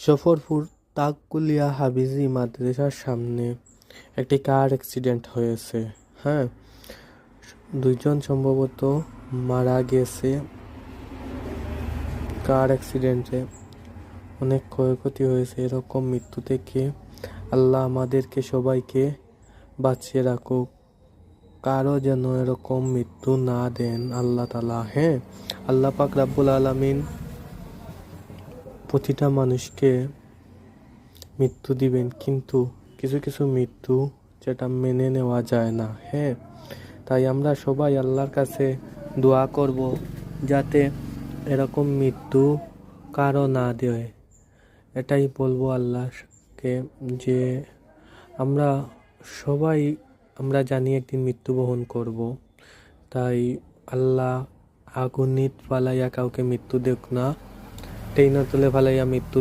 সফরপুর তাকুলিয়া হাফিজি মাদ্রাসার সামনে একটি কার অ্যাক্সিডেন্ট হয়েছে। হ্যাঁ, 2 জন সম্ভবত মারা গেছে কার অ্যাক্সিডেন্টে। অনেক ক্ষয়ক্ষতি হয়েছে। এরকম মৃত্যু থেকে আল্লাহ আমাদেরকে সবাইকে বাঁচিয়ে রাখুক, কারো যেন এরকম মৃত্যু না দেন আল্লাহ তাআলা। হ্যাঁ, আল্লাহ পাক রাব্বুল আলামিন প্রতিটা মানুষকে মৃত্যু দিবেন, কিন্তু কিছু কিছু মৃত্যু যেটা মেনে নেওয়া যায় না। হ্যাঁ, তাই আমরা সবাই আল্লাহর কাছে দোয়া করব যাতে এরকম মৃত্যু কারো না দেয়। এটাই বলবো আল্লাহকে যে আমরা সবাই জানি একদিন মৃত্যুবরণ করব, তাই আল্লাহ আগুনিত ফালাইয়া কাউকে মৃত্যু দেখ না, টেইনা তুলে ফালাইয়া মৃত্যু